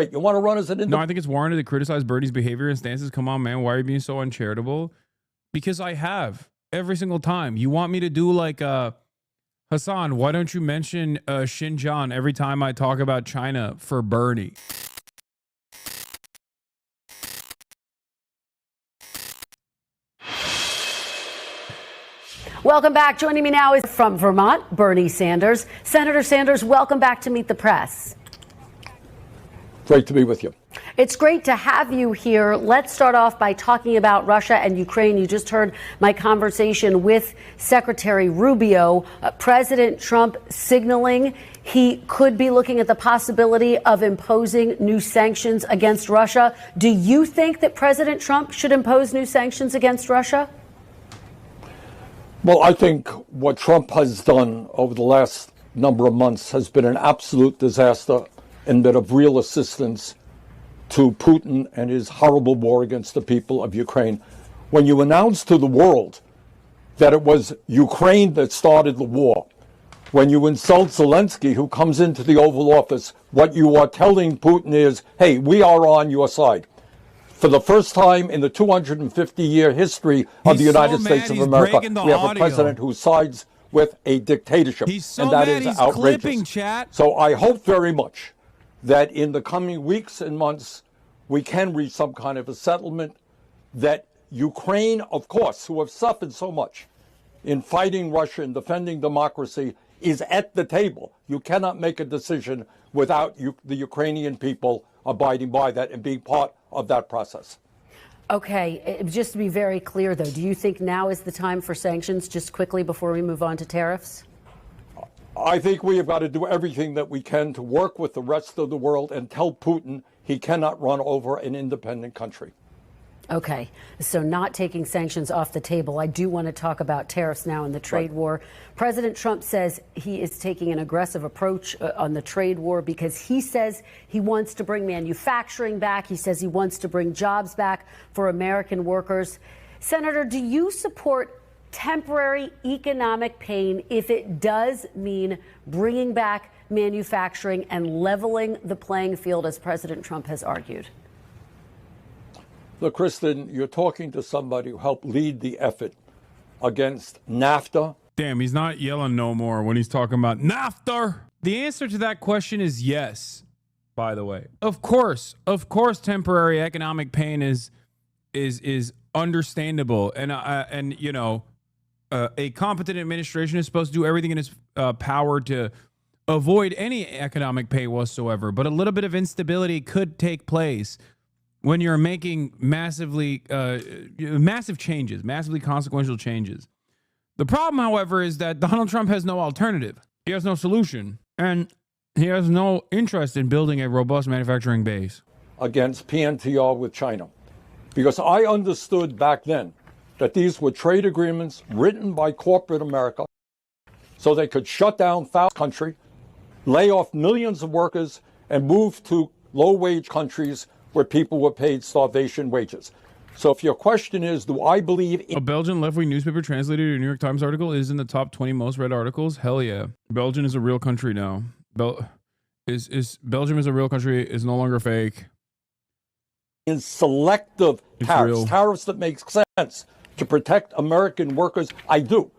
You want to run as an independent? No, I think it's warranted to criticize Bernie's behavior and stances. Come on, man. Why are you being so uncharitable? Because I have every single time. You want me to do like Hasan, why don't you mention Xinjiang every time I talk about China for Bernie? Welcome back. Joining me now is from Vermont, Bernie Sanders. Senator Sanders, welcome back to Meet the Press. Great to be with you. It's great to have you here. Let's start off by talking about Russia and Ukraine. You just heard my conversation with Secretary Rubio. President Trump signaling he could be looking at the possibility of imposing new sanctions against Russia. Do you think that President Trump should impose new sanctions against Russia? Well, I think what Trump has done over the last number of months has been an absolute disaster and bit of real assistance to Putin and his horrible war against the people of Ukraine. When you announce to the world that it was Ukraine that started the war, when you insult Zelensky, who comes into the Oval Office, what you are telling Putin is, hey, we are on your side. For the first time in the 250-year history of the United States of America, we have a president who sides with a dictatorship, and that is outrageous. So I hope very much that in the coming weeks and months, we can reach some kind of a settlement, that Ukraine, of course, who have suffered so much in fighting Russia and defending democracy, is at the table. You cannot make a decision without the Ukrainian people abiding by that and being part of that process. Okay, just to be very clear, though, do you think now is the time for sanctions, just quickly before we move on to tariffs? I think we have got to do everything that we can to work with the rest of the world and tell Putin he cannot run over an independent country. Okay, so not taking sanctions off the table. I do want to talk about tariffs now and the trade war. President Trump says he is taking an aggressive approach on the trade war because he says he wants to bring manufacturing back. He says he wants to bring jobs back for American workers. Senator, do you support temporary economic pain if it does mean bringing back manufacturing and leveling the playing field, as President Trump has argued? Look, Kristen, you're talking to somebody who helped lead the effort against NAFTA. Damn, he's not yelling no more when he's talking about NAFTA. The answer to that question is yes, by the way. Of course, temporary economic pain is understandable. And you know, a competent administration is supposed to do everything in its power to avoid any economic pain whatsoever. But a little bit of instability could take place when you're making massive changes, massively consequential changes. The problem, however, is that Donald Trump has no alternative. He has no solution. And he has no interest in building a robust manufacturing base. Against PNTR with China. Because I understood back then that these were trade agreements written by corporate America so they could shut down the country, lay off millions of workers, and move to low-wage countries where people were paid starvation wages. So if your question is, do I believe in... A Belgian left-wing newspaper translated a New York Times article is in the top 20 most read articles? Hell yeah. Belgium is a real country now. Belgium is a real country, is no longer fake. In selective tariffs, tariffs that make sense to protect American workers, I do.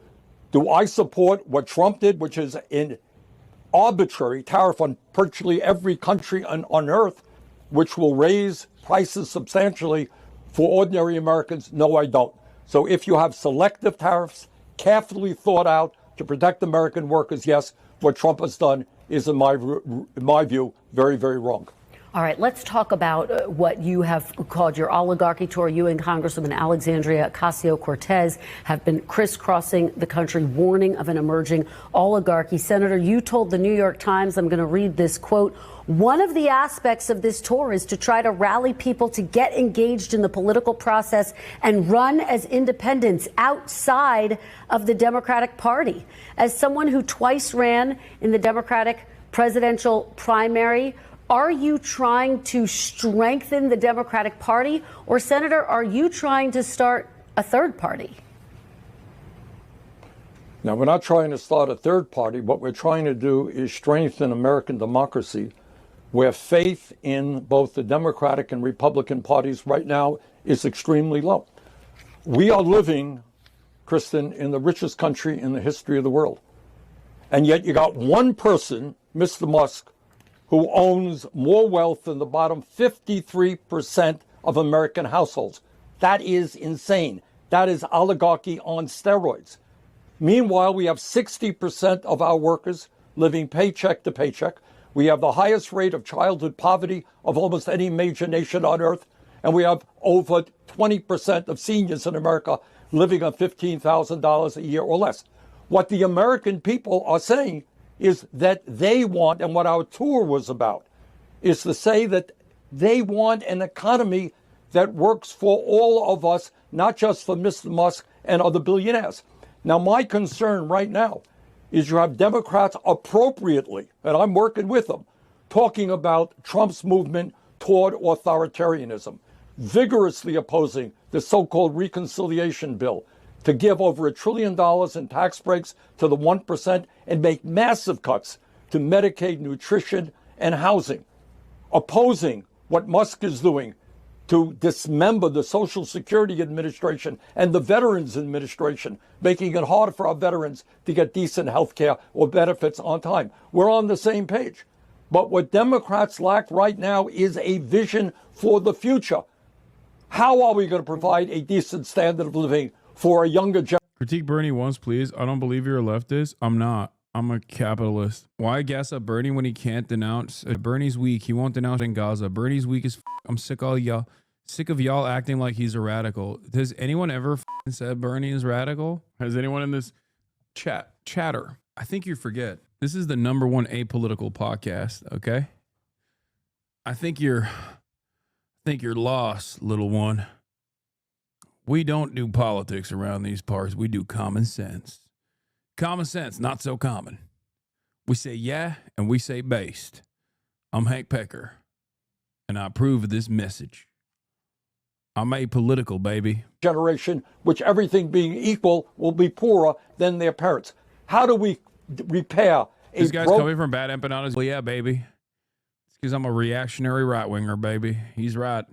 Do I support what Trump did, which is an arbitrary tariff on virtually every country on earth, which will raise prices substantially for ordinary Americans? No, I don't. So if you have selective tariffs, carefully thought out to protect American workers, yes, what Trump has done is, in my view, very, very wrong. All right, let's talk about what you have called your oligarchy tour. You and Congresswoman Alexandria Ocasio-Cortez have been crisscrossing the country, warning of an emerging oligarchy. Senator, you told the New York Times, I'm going to read this quote, one of the aspects of this tour is to try to rally people to get engaged in the political process and run as independents outside of the Democratic Party. As someone who twice ran in the Democratic presidential primary, are you trying to strengthen the Democratic Party? Or, Senator, are you trying to start a third party? Now, we're not trying to start a third party. What we're trying to do is strengthen American democracy where faith in both the Democratic and Republican parties right now is extremely low. We are living, Kristen, in the richest country in the history of the world. And yet you got one person, Mr. Musk, who owns more wealth than the bottom 53% of American households. That is insane. That is oligarchy on steroids. Meanwhile, we have 60% of our workers living paycheck to paycheck. We have the highest rate of childhood poverty of almost any major nation on earth. And we have over 20% of seniors in America living on $15,000 a year or less. What the American people are saying is that they want, and what our tour was about, is to say that they want an economy that works for all of us, not just for Mr. Musk and other billionaires. Now, my concern right now is you have Democrats appropriately, and I'm working with them, talking about Trump's movement toward authoritarianism, vigorously opposing the so-called reconciliation bill to give over $1 trillion in tax breaks to the 1% and make massive cuts to Medicaid, nutrition, and housing, opposing what Musk is doing to dismember the Social Security Administration and the Veterans Administration, making it harder for our veterans to get decent health care or benefits on time. We're on the same page. But what Democrats lack right now is a vision for the future. How are we going to provide a decent standard of living for a younger generation? Critique Bernie once, please. I don't believe you're a leftist. I'm not. I'm a capitalist. Why gas up Bernie when he can't denounce? Bernie's weak. He won't denounce in Gaza. Bernie's weak as I'm sick of y'all. Sick of y'all acting like he's a radical. Has anyone ever said Bernie is radical? Has anyone in this chatter? I think you forget. This is the #1 apolitical podcast, okay? I think you're lost, little one. We don't do politics around these parts. We do common sense. Common sense, not so common. We say yeah, and we say based. I'm Hank Pecker, and I approve of this message. I'm apolitical, baby. Generation, which everything being equal will be poorer than their parents. How do we repair This guy's coming from bad empanadas. Well, yeah, baby. It's because I'm a reactionary right-winger, baby. He's right.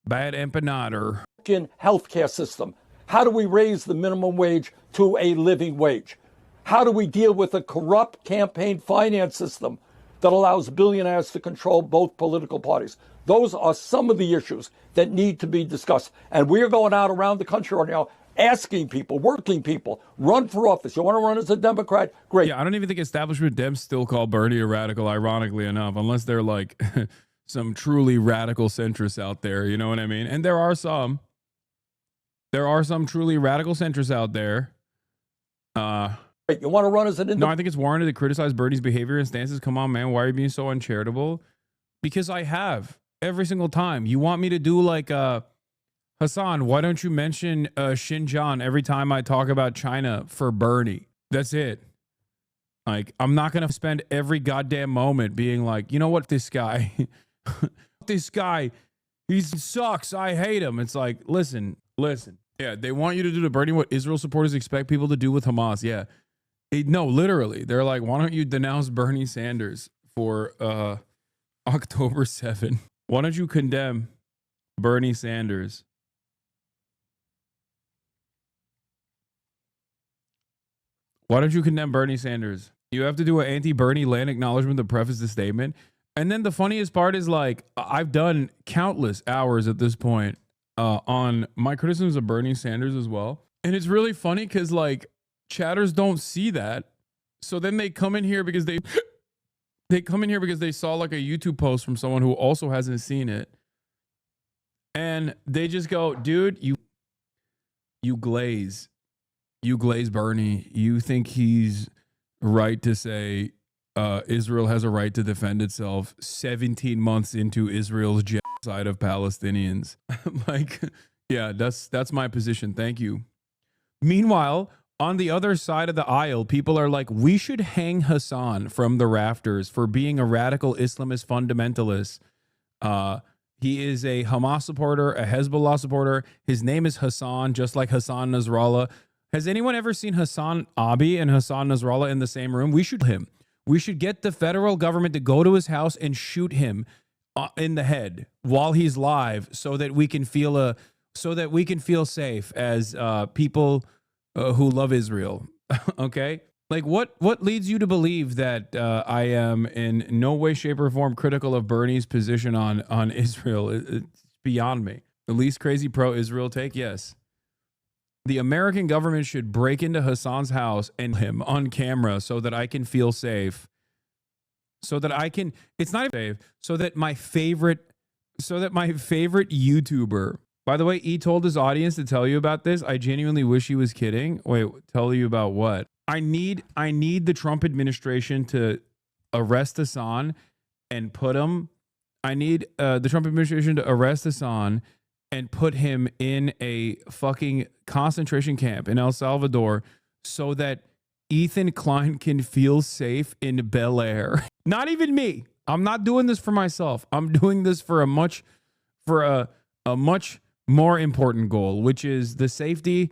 Bad empanada. Healthcare system? How do we raise the minimum wage to a living wage? How do we deal with a corrupt campaign finance system that allows billionaires to control both political parties? Those are some of the issues that need to be discussed. And we are going out around the country right now asking people, working people, run for office. You want to run as a Democrat? Great. Yeah, I don't even think establishment Dems still call Bernie a radical, ironically enough, unless they're like some truly radical centrists out there. You know what I mean? And there are some. There are some truly radical centrists out there. You want to run as an independent? No, I think it's warranted to criticize Bernie's behavior and stances. Come on, man. Why are you being so uncharitable? Because I have every single time. You want me to do like Hasan, why don't you mention Xinjiang every time I talk about China for Bernie? That's it. Like, I'm not going to spend every goddamn moment being like, you know what, this guy, this guy, he sucks. I hate him. It's like, listen. Yeah, they want you to do to Bernie what Israel supporters expect people to do with Hamas. Yeah. No, literally. They're like, why don't you denounce Bernie Sanders for October 7? Why don't you condemn Bernie Sanders? Why don't you condemn Bernie Sanders? You have to do an anti-Bernie land acknowledgement to preface the statement. And then the funniest part is, like, I've done countless hours at this point on my criticisms of Bernie Sanders as well. And it's really funny because, like, chatters don't see that. So then they come in here because they saw like a YouTube post from someone who also hasn't seen it. And they just go, dude, you glaze Bernie. You think he's right to say Israel has a right to defend itself 17 months into Israel's genocide of Palestinians. Like, yeah, that's my position. Thank you. Meanwhile, on the other side of the aisle, people are like, we should hang Hasan from the rafters for being a radical Islamist fundamentalist. He is a Hamas supporter, a Hezbollah supporter. His name is Hasan, just like Hassan Nasrallah. Has anyone ever seen HasanAbi and Hassan Nasrallah in the same room? We should him. We should get the federal government to go to his house and shoot him in the head while he's live, so that we can feel safe as people who love Israel. Okay, like what leads you to believe that I am in no way, shape, or form critical of Bernie's position on Israel? It's beyond me. The least crazy pro-Israel take, yes. The American government should break into Hasan's house and him on camera so that I can feel safe. So that I can, it's not even safe, so that my favorite YouTuber, by the way, he told his audience to tell you about this. I genuinely wish he was kidding. Wait, tell you about what? I need the Trump administration to arrest Hasan and put him. I need the Trump administration to arrest Hasan and put him in a fucking concentration camp in El Salvador so that Ethan Klein can feel safe in Bel Air. Not even me. I'm not doing this for myself. I'm doing this for a much more important goal, which is the safety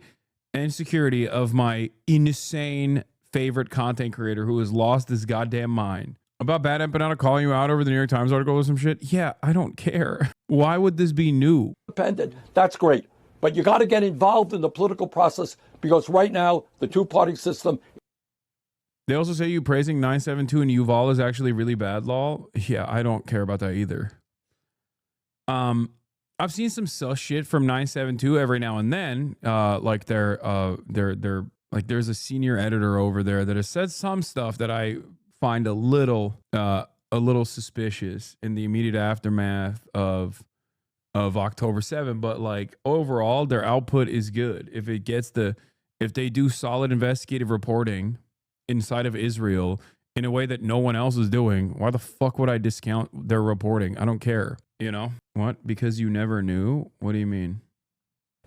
and security of my insane favorite content creator who has lost his goddamn mind. About Bad Empanada calling you out over the New York Times article or some shit? Yeah, I don't care. Why would this be new? Independent, that's great. But you got to get involved in the political process, because right now, the two-party system. They also say you praising 972 and Yuval is actually really bad, lol. Yeah, I don't care about that either. I've seen some sus shit from 972 every now and then. Like they're like there's a senior editor over there that has said some stuff that I find a little suspicious in the immediate aftermath of October 7, but like overall their output is good. If they do solid investigative reporting inside of Israel in a way that no one else is doing, why the fuck would I discount their reporting? I don't care. You know what? Because you never knew? What do you mean?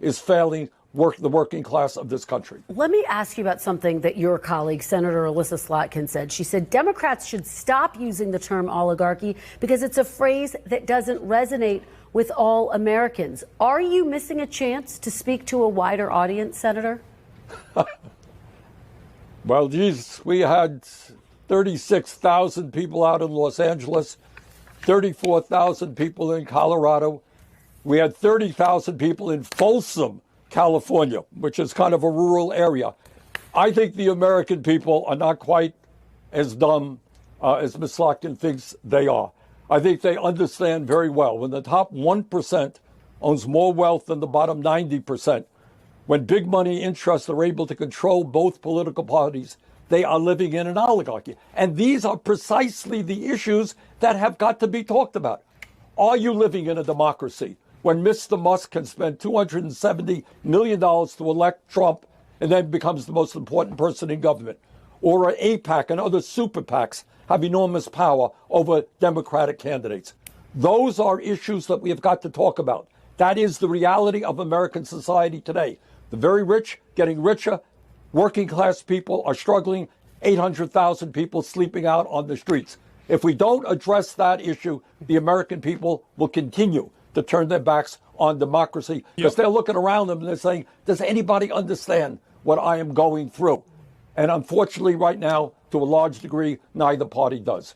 Is failing the working class of this country. Let me ask you about something that your colleague, Senator Alyssa Slotkin, said. She said Democrats should stop using the term oligarchy because it's a phrase that doesn't resonate with all Americans. Are you missing a chance to speak to a wider audience, Senator? Well, geez, we had 36,000 people out in Los Angeles, 34,000 people in Colorado. We had 30,000 people in Folsom, California, which is kind of a rural area. I think the American people are not quite as dumb as Ms. Slotkin thinks they are. I think they understand very well. When the top 1% owns more wealth than the bottom 90%, when big money interests are able to control both political parties, they are living in an oligarchy. And these are precisely the issues that have got to be talked about. Are you living in a democracy when Mr. Musk can spend $270 million to elect Trump and then becomes the most important person in government? Or AIPAC and other super PACs have enormous power over Democratic candidates? Those are issues that we have got to talk about. That is the reality of American society today. The very rich getting richer, working class people are struggling, 800,000 people sleeping out on the streets. If we don't address that issue, the American people will continue to turn their backs on democracy because they're looking around them and they're saying, does anybody understand what I am going through? And unfortunately, right now, to a large degree, neither party does.